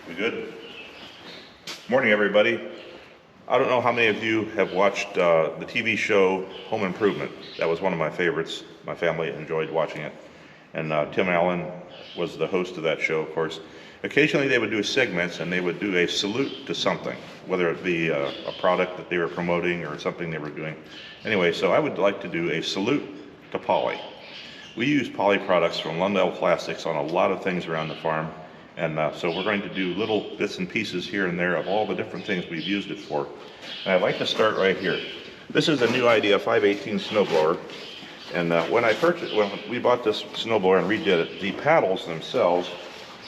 We good? Morning, everybody. I don't know how many of you have watched the TV show Home Improvement. That was one of my favorites. My family enjoyed watching it. And Tim Allen was the host of that show, of course. Occasionally they would do segments and they would do a salute to something, whether it be a product that they were promoting or something they were doing. Anyway, so I would like to do a salute to poly. We use poly products from Lundell Plastics on a lot of things around the farm. And so we're going to do little bits and pieces here and there of all the different things we've used it for. And I'd like to start right here. This is a new idea 518 snowblower. And when we bought this snowblower and redid it, the paddles themselves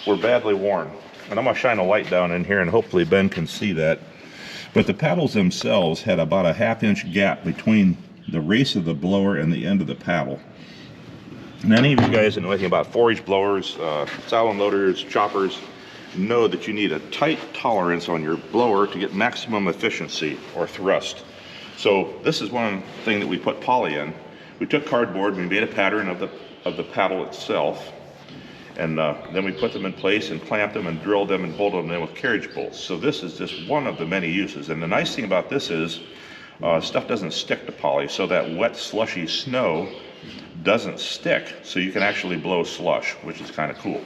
were badly worn. And I'm going to shine a light down in here and hopefully Ben can see that. But the paddles themselves had about a ½ inch gap between the race of the blower and the end of the paddle. And any of you guys that know anything about 4-inch blowers, salon loaders, choppers, know that you need a tight tolerance on your blower to get maximum efficiency or thrust. So this is one thing that we put poly in. We took cardboard and we made a pattern of the paddle itself, and then we put them in place and clamped them and drilled them and bolted them in with carriage bolts. So this is just one of the many uses. And the nice thing about this is stuff doesn't stick to poly, so that wet slushy snow doesn't stick, so you can actually blow slush, which is kind of cool.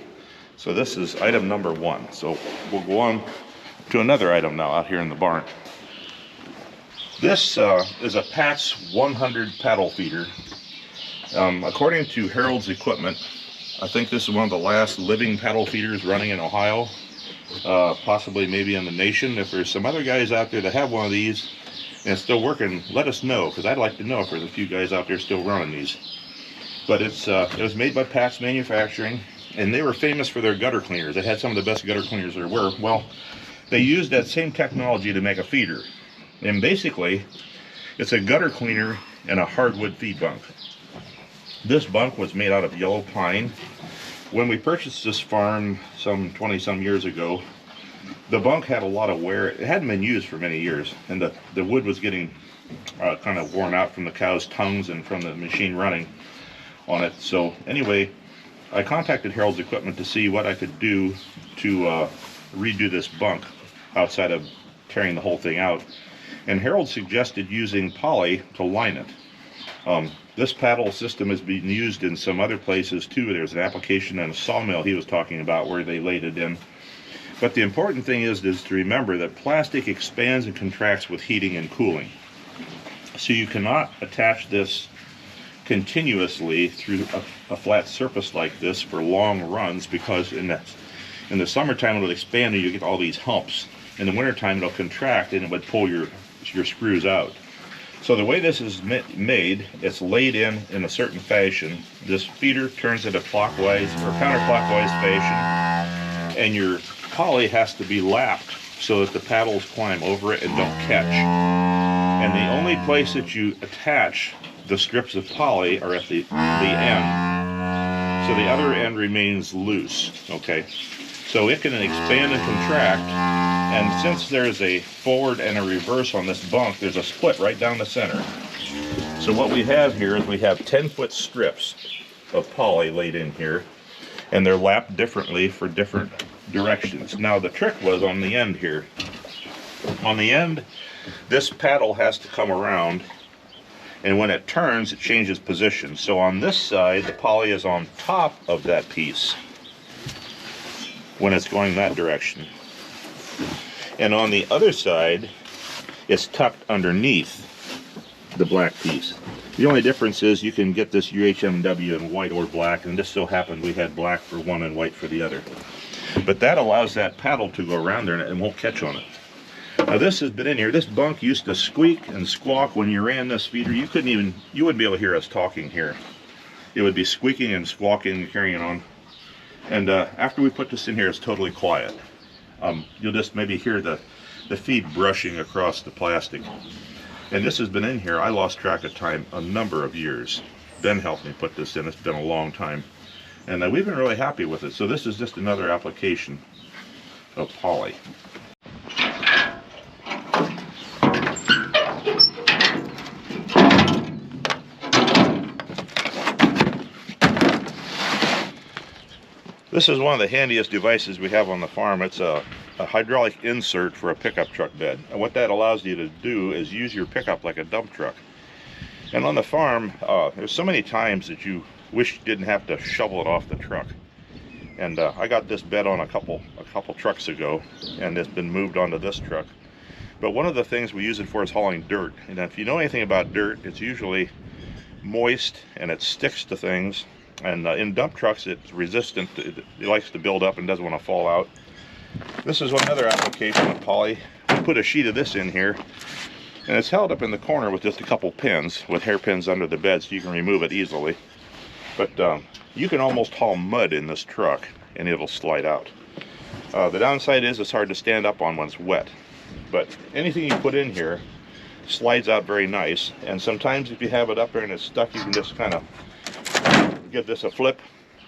So this is item number 1. So we'll go on to another item now out here in the barn. This is a Pat's 100 paddle feeder. According to Harold's Equipment, I think this is one of the last living paddle feeders running in Ohio, possibly maybe in the nation. If there's some other guys out there that have one of these and it's still working, let us know, because I'd like to know if there's a few guys out there still running these. But it was made by Pat's Manufacturing, and they were famous for their gutter cleaners. They had some of the best gutter cleaners there were. Well, they used that same technology to make a feeder. And basically, it's a gutter cleaner and a hardwood feed bunk. This bunk was made out of yellow pine. When we purchased this farm some 20-some years ago, the bunk had a lot of wear. It hadn't been used for many years, and the wood was getting kind of worn out from the cow's tongues and from the machine running on it. So anyway, I contacted Harold's Equipment to see what I could do to redo this bunk outside of tearing the whole thing out. And Harold suggested using poly to line it. This paddle system is being used in some other places too. There's an application in a sawmill he was talking about where they laid it in. But the important thing is to remember that plastic expands and contracts with heating and cooling. So you cannot attach this continuously through a flat surface like this for long runs, because in the summertime it'll expand and you get all these humps. In the wintertime it'll contract and it would pull your screws out. So the way this is made, it's laid in a certain fashion. This feeder turns in a clockwise or counterclockwise fashion, and your poly has to be lapped so that the paddles climb over it and don't catch. And the only place that you attach the strips of poly are at the end. So the other end remains loose, okay? So it can expand and contract, and since there's a forward and a reverse on this bunk, there's a split right down the center. So what we have here is we have 10-foot strips of poly laid in here, and they're lapped differently for different directions. Now the trick was on the end here. On the end, this paddle has to come around, and when it turns, it changes position. So on this side, the poly is on top of that piece when it's going that direction. And on the other side, it's tucked underneath the black piece. The only difference is you can get this UHMW in white or black, and this so happened we had black for one and white for the other. But that allows that paddle to go around there and it won't catch on it. Now this has been in here. This bunk used to squeak and squawk when you ran this feeder. You wouldn't be able to hear us talking here. It would be squeaking and squawking and carrying on. And after we put this in here, it's totally quiet. You'll just maybe hear the feed brushing across the plastic. And this has been in here, I lost track of time, a number of years. Ben helped me put this in. It's been a long time. And we've been really happy with it. So this is just another application of poly. This is one of the handiest devices we have on the farm. It's a a hydraulic insert for a pickup truck bed. And what that allows you to do is use your pickup like a dump truck. And on the farm, there's so many times that you wish you didn't have to shovel it off the truck. And I got this bed on a couple trucks ago, and it's been moved onto this truck. But one of the things we use it for is hauling dirt. And if you know anything about dirt, it's usually moist and it sticks to things. And in dump trucks, it's resistant. It likes to build up and doesn't want to fall out. This is another application of poly. We put a sheet of this in here, and it's held up in the corner with just a couple pins, with hairpins under the bed so you can remove it easily. But you can almost haul mud in this truck and it'll slide out. The downside is it's hard to stand up on when it's wet. But anything you put in here slides out very nice. And sometimes if you have it up there and it's stuck, you can just kind of give this a flip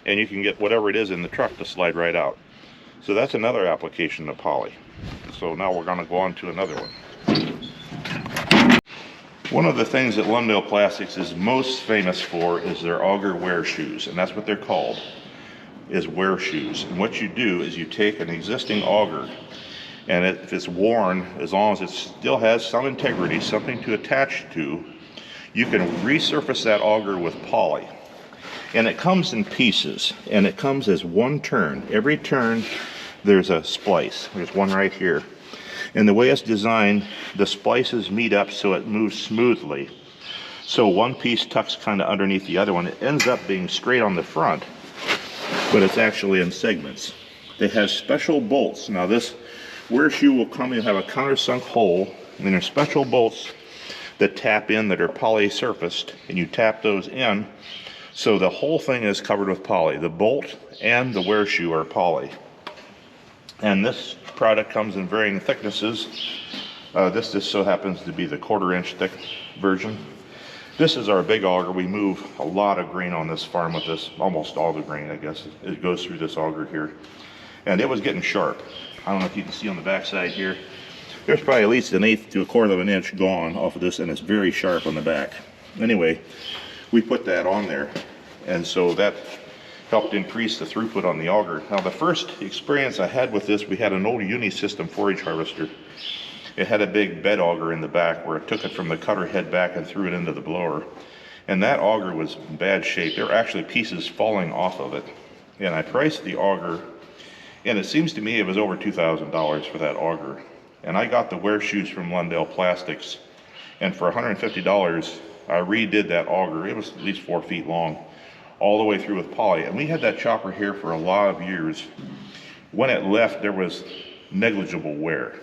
and you can get whatever it is in the truck to slide right out. So that's another application of poly. So now we're going to go on to another one. One of the things that Lundale Plastics is most famous for is their Auger wear shoes, and that's what they're called, is wear shoes. And what you do is you take an existing auger, and if it's worn, as long as it still has some integrity, something to attach to, you can resurface that auger with poly. And it comes in pieces, and it comes as one turn. Every turn there's a splice. There's one right here. And the way it's designed, the splices meet up so it moves smoothly. So one piece tucks kind of underneath the other one. It ends up being straight on the front, but it's actually in segments. They have special bolts. Now this wear shoe will come and have a countersunk hole, and there's special bolts that tap in that are poly surfaced, and you tap those in, so the whole thing is covered with poly. The bolt and the wear shoe are poly. And this product comes in varying thicknesses. This just so happens to be the 1/4 inch thick version. This is our big auger. We move a lot of grain on this farm with this, almost all the grain, I guess. It goes through this auger here. And it was getting sharp. I don't know if you can see on the back side here. There's probably at least 1/8 to 1/4 of an inch gone off of this, and it's very sharp on the back. Anyway, we put that on there, and so that helped increase the throughput on the auger. Now the first experience I had with this, we had an old uni-system forage harvester. It had a big bed auger in the back where it took it from the cutter head back and threw it into the blower. And that auger was in bad shape. There were actually pieces falling off of it. And I priced the auger, and it seems to me it was over $2,000 for that auger. And I got the wear shoes from Lundale Plastics, and for $150 I redid that auger. It was at least 4 feet long, all the way through with poly. And we had that chopper here for a lot of years. When it left, there was negligible wear.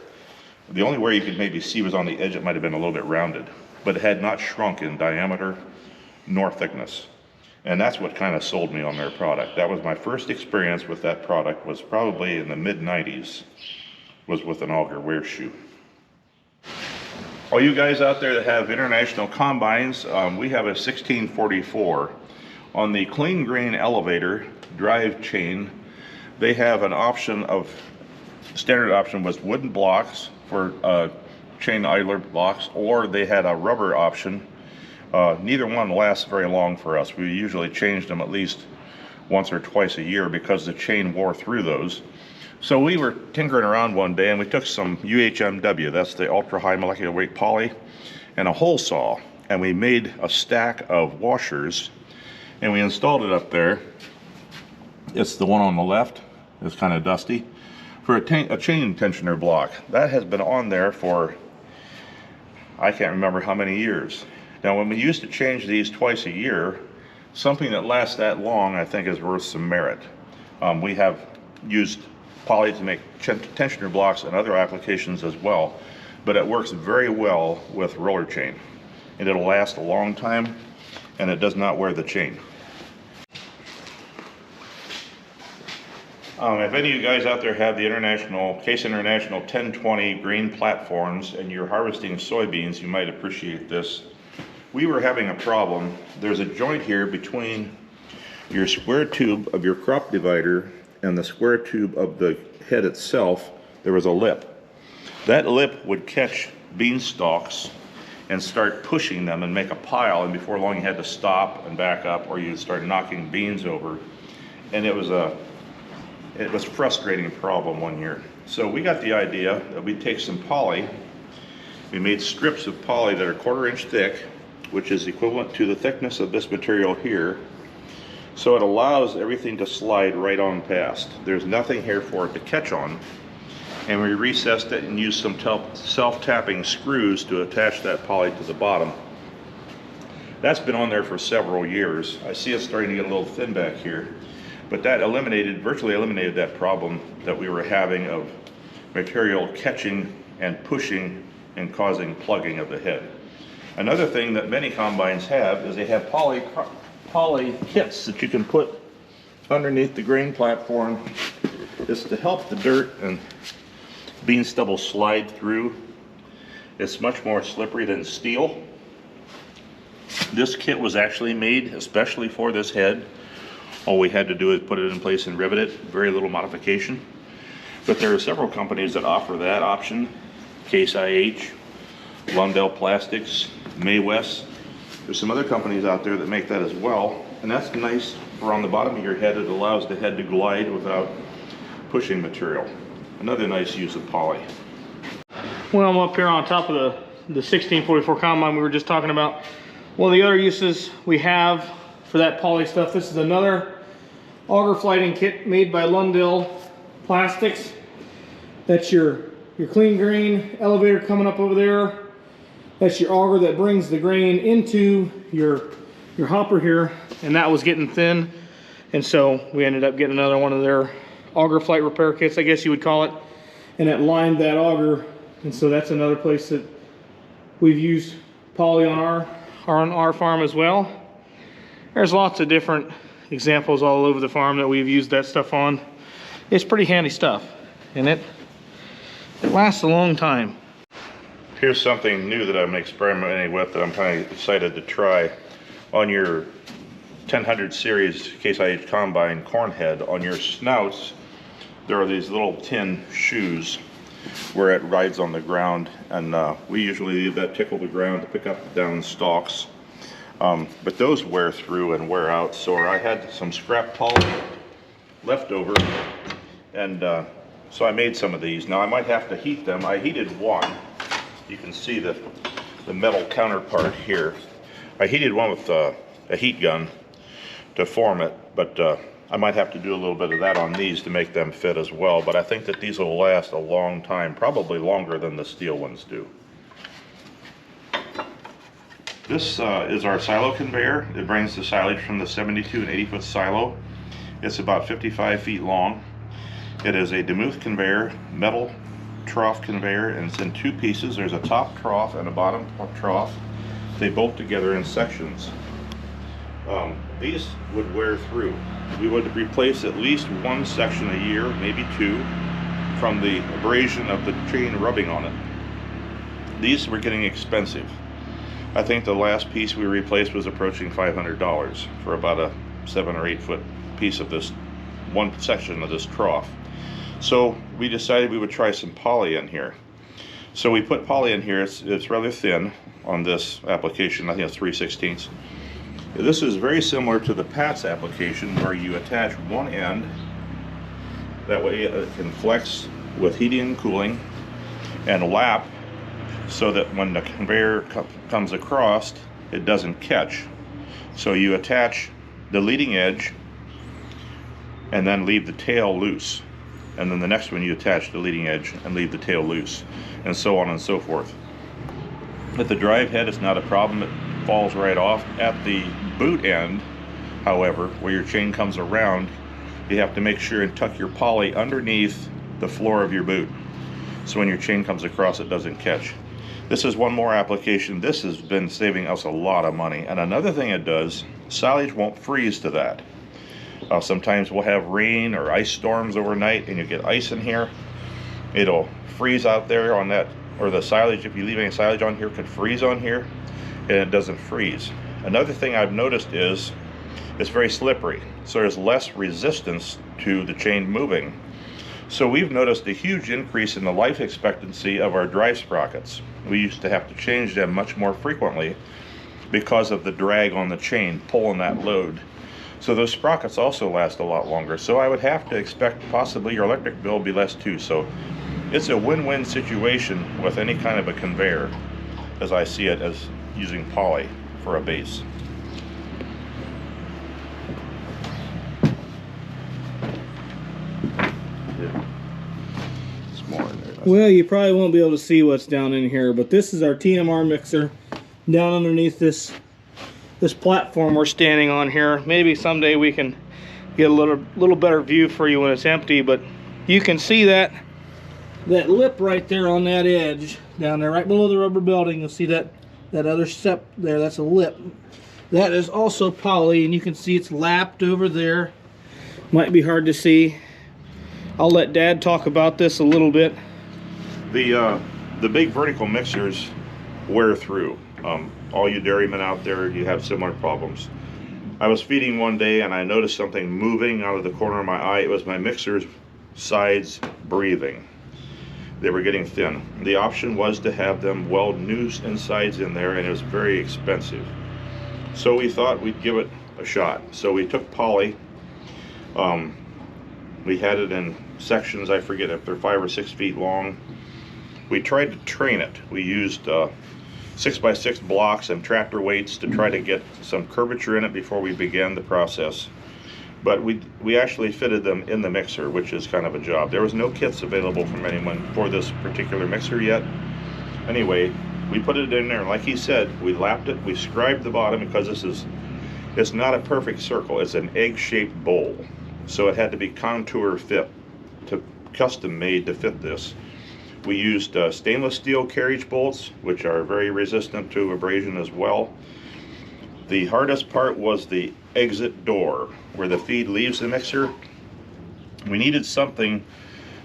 The only wear you could maybe see was on the edge. It might have been a little bit rounded, but it had not shrunk in diameter nor thickness. And that's what kind of sold me on their product. That was my first experience with that product, was probably in the mid-90s, was with an auger wear shoe. All you guys out there that have international combines, we have a 1644. On the clean grain elevator drive chain, they have an option of, standard option was wooden blocks for chain idler blocks, or they had a rubber option. Neither one lasts very long for us. We usually changed them at least once or twice a year because the chain wore through those. So we were tinkering around one day and we took some UHMW, that's the ultra high molecular weight poly, and a hole saw, and we made a stack of washers and we installed it up there. It's the one on the left. It's kind of dusty. For a chain tensioner block. That has been on there for, I can't remember how many years. Now when we used to change these twice a year, something that lasts that long I think is worth some merit. We have used poly to make tensioner blocks and other applications as well, but it works very well with roller chain. And it'll last a long time, and it does not wear the chain. If any of you guys out there have the Case International 1020 green platforms and you're harvesting soybeans, you might appreciate this. We were having a problem. There's a joint here between your square tube of your crop divider and the square tube of the head itself. There was a lip. That lip would catch bean stalks and start pushing them and make a pile, and before long you had to stop and back up, or you'd start knocking beans over. And it was a It was a frustrating problem one year. So we got the idea that we'd take some poly. We made strips of poly that are 1/4 inch thick, which is equivalent to the thickness of this material here. So it allows everything to slide right on past. There's nothing here for it to catch on. And we recessed it and used some self-tapping screws to attach that poly to the bottom. That's been on there for several years. I see it starting to get a little thin back here. But that virtually eliminated that problem that we were having of material catching and pushing and causing plugging of the head. Another thing that many combines have is they have poly kits that you can put underneath the grain platform. It's to help the dirt and bean stubble slide through. It's much more slippery than steel. This kit was actually made especially for this head. All we had to do is put it in place and rivet it, very little modification. But there are several companies that offer that option. Case IH, Lundell Plastics, Maywest. There's some other companies out there that make that as well. And that's nice for on the bottom of your head. It allows the head to glide without pushing material. Another nice use of poly. Well, I'm up here on top of the 1644 combine we were just talking about. One of the other uses we have for that poly stuff, this is another auger flighting kit made by Lundell Plastics. That's your clean grain elevator coming up over there. That's your auger that brings the grain into your hopper here, and that was getting thin, and so we ended up getting another one of their auger flight repair kits, I guess you would call it, and it lined that auger. And so that's another place that we've used poly on our farm as well. There's lots of different examples all over the farm that we've used that stuff on. It's pretty handy stuff, and it lasts a long time. Here's something new that I'm experimenting with that I'm kind of excited to try. On your 1000 series Case IH combine corn head, on your snouts, there are these little tin shoes where it rides on the ground, and we usually leave that tickle the ground to pick up down stalks. But those wear through and wear out, so I had some scrap poly left over, and so I made some of these. Now I might have to heat them. I heated one. You can see the metal counterpart here. I heated one with a heat gun to form it, but I might have to do a little bit of that on these to make them fit as well. But I think that these will last a long time, probably longer than the steel ones do. This is our silo conveyor. It brings the silage from the 72 and 80 foot silo. It's about 55 feet long. It is a Demuth conveyor, metal trough conveyor, and it's in two pieces. There's a top trough and a bottom trough. They bolt together in sections. These would wear through. We would replace at least one section a year, maybe two, from the abrasion of the chain rubbing on it. These were getting expensive. I think the last piece we replaced was approaching $500 for about a 7 or 8 foot piece of this one section of this trough. So we decided we would try some poly in here. So we put poly in here. It's rather thin on this application. I think it's 3/16. This is very similar to the PATS application, where you attach one end. That way it can flex with heating and cooling and lap, so that when the conveyor comes across, it doesn't catch. So you attach the leading edge and then leave the tail loose. And then the next one you attach the leading edge and leave the tail loose, and so on and so forth. At the drive head, it's not a problem. It falls right off. At the boot end, however, where your chain comes around, you have to make sure and tuck your poly underneath the floor of your boot, so when your chain comes across, it doesn't catch. This is one more application. This has been saving us a lot of money. And another thing it does, silage won't freeze to that. Sometimes we'll have rain or ice storms overnight, and you get ice in here. It'll freeze out there on that, or the silage, if you leave any silage on here, could freeze on here, and it doesn't freeze. Another thing I've noticed is it's very slippery, so there's less resistance to the chain moving. So we've noticed a huge increase in the life expectancy of our drive sprockets. We used to have to change them much more frequently because of the drag on the chain pulling that load. So those sprockets also last a lot longer. So I would have to expect possibly your electric bill will be less too. So it's a win-win situation with any kind of a conveyor, as I see it, as using poly for a base. It's more in there. Well, you probably won't be able to see what's down in here, but this is our TMR mixer down underneath this platform we're standing on here. Maybe someday we can get a little better view for you when it's empty, but you can see that lip right there on that edge down there, right below the rubber belting. You'll see that other step there. That's a lip. That is also poly, and you can see it's lapped over there. Might be hard to see. I'll let Dad talk about this a little bit. The big vertical mixers wear through. All you dairymen out there, you have similar problems. I was feeding one day and I noticed something moving out of the corner of my eye. It was my mixer's sides breathing. They were getting thin. The option was to have them weld new insides in there, and it was very expensive. So we thought we'd give it a shot. So we took poly. We had it in sections, I forget if they're 5 or 6 feet long. We tried to train it. We used 6x6 blocks and tractor weights to try to get some curvature in it before we began the process. But we actually fitted them in the mixer, which is kind of a job. There was no kits available from anyone for this particular mixer yet. Anyway, we put it in there, like he said, we lapped it, we scribed the bottom, because it's not a perfect circle, it's an egg-shaped bowl. So it had to be contour fit, custom made to fit this. We used stainless steel carriage bolts, which are very resistant to abrasion as well. The hardest part was the exit door, where the feed leaves the mixer. We needed something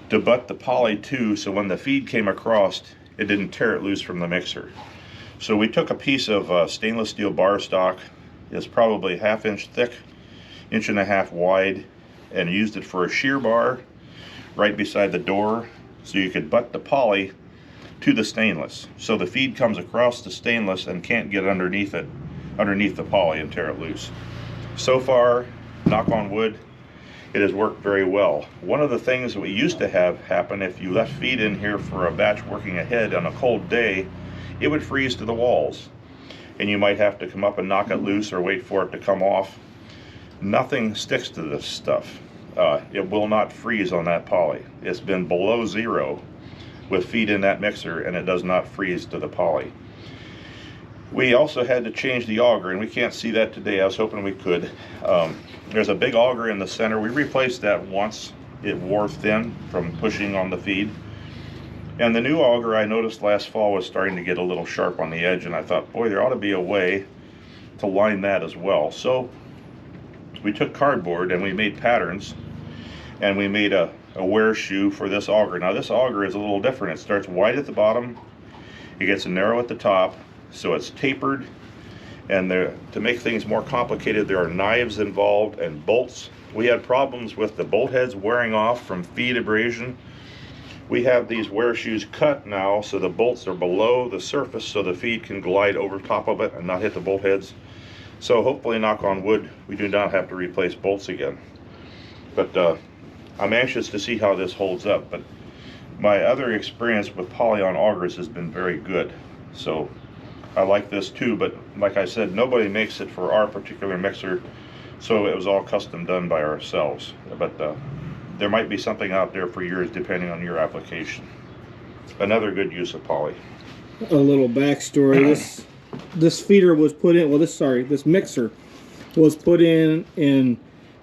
to butt the poly to, so when the feed came across, it didn't tear it loose from the mixer. So we took a piece of stainless steel bar stock. It's probably 1/2 inch thick, 1.5 inch wide, and used it for a shear bar right beside the door, so you could butt the poly to the stainless, so the feed comes across the stainless and can't get underneath the poly and tear it loose. So far, knock on wood, it has worked very well. One of the things that we used to have happen, if you left feed in here for a batch working ahead on a cold day, it would freeze to the walls, and you might have to come up and knock it loose or wait for it to come off. Nothing sticks to this stuff. It will not freeze on that poly. It's been below 0 with feed in that mixer, and it does not freeze to the poly. We also had to change the auger, and we can't see that today. I was hoping we could. There's a big auger in the center. We replaced that once. It wore thin from pushing on the feed. And the new auger, I noticed last fall, was starting to get a little sharp on the edge, and I thought, boy, there ought to be a way to line that as well. So we took cardboard and we made patterns, and we made a wear shoe for this auger. Now this auger is a little different. It starts wide at the bottom, it gets narrow at the top, so it's tapered, and to make things more complicated, there are knives involved and bolts. We had problems with the bolt heads wearing off from feed abrasion. We have these wear shoes cut now, so the bolts are below the surface, so the feed can glide over top of it and not hit the bolt heads. So hopefully, knock on wood, we do not have to replace bolts again. But I'm anxious to see how this holds up. But my other experience with poly on augers has been very good. So I like this too, but like I said, nobody makes it for our particular mixer, so it was all custom done by ourselves. But there might be something out there for yours depending on your application. Another good use of poly. A little backstory. This feeder was put in, well, this mixer was put in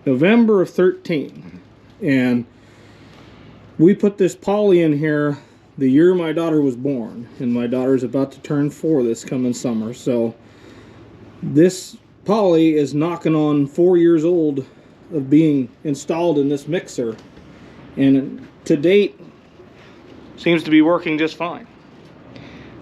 November of 13. And we put this poly in here the year my daughter was born, and my daughter's about to turn 4 this coming summer. So this poly is knocking on 4 years old of being installed in this mixer, and to date seems to be working just fine.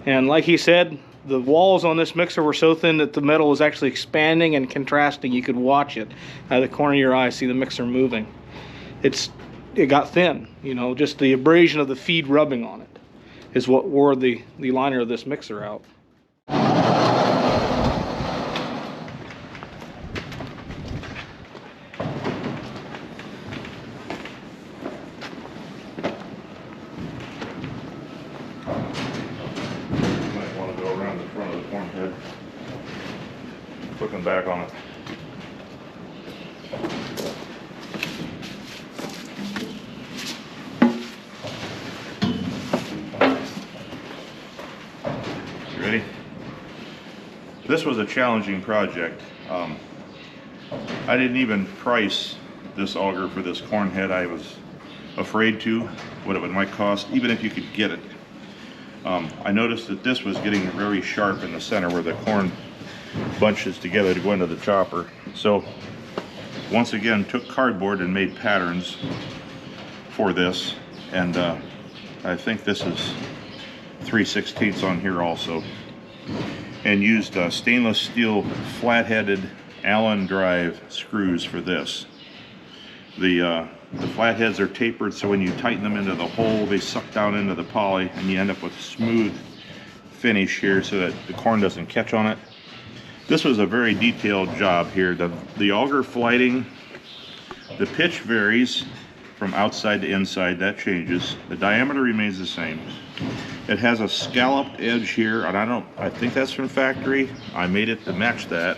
And like he said, the walls on this mixer were so thin that the metal was actually expanding and contrasting. You could watch it out of the corner of your eye, see the mixer moving. It got thin, you know, just the abrasion of the feed rubbing on it is what wore the liner of this mixer out. Might want to go around the front of the corn head. Looking back on it. You ready? This was a challenging project. I didn't even price this auger for this corn head. I was afraid to, what it might cost, even if you could get it. I noticed that this was getting very sharp in the center where the corn bunches together to go into the chopper. So once again took cardboard and made patterns for this, and I think this is 3/16 on here also, and used stainless steel flat-headed Allen drive screws for this. The flatheads are tapered, so when you tighten them into the hole, they suck down into the poly, and you end up with a smooth finish here so that the corn doesn't catch on it. This was a very detailed job here. The auger flighting, the pitch varies from outside to inside, that changes. The diameter remains the same. It has a scalloped edge here, and I think that's from factory. I made it to match that.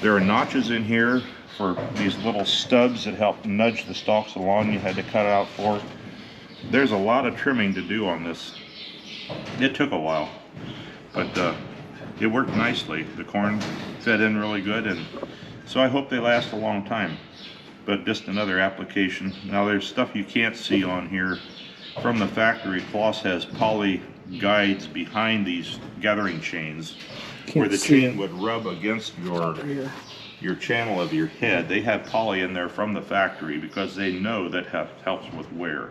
There are notches in here for these little stubs that help nudge the stalks along. You had to cut it out for. There's a lot of trimming to do on this. It took a while, but it worked nicely. The corn fed in really good, and so I hope they last a long time. But just another application. Now there's stuff you can't see on here. From the factory, Kloss has poly guides behind these gathering chains where the chain would rub against your channel of your head. They have poly in there from the factory because they know that helps with wear.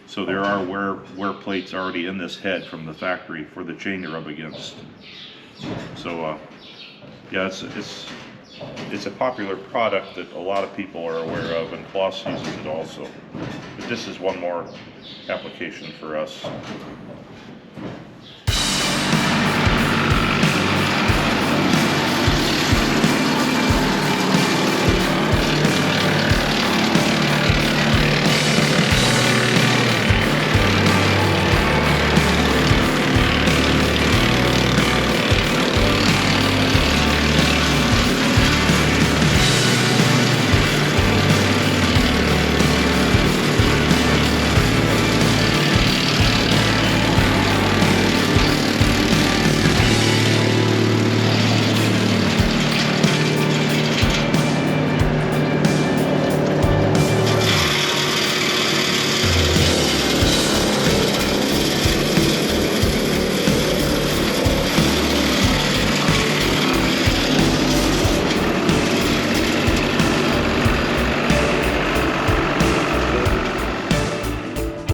So there are wear plates already in this head from the factory for the chain to rub against. So yeah, it's a popular product that a lot of people are aware of, and Kloss uses it also. But this is one more application for us.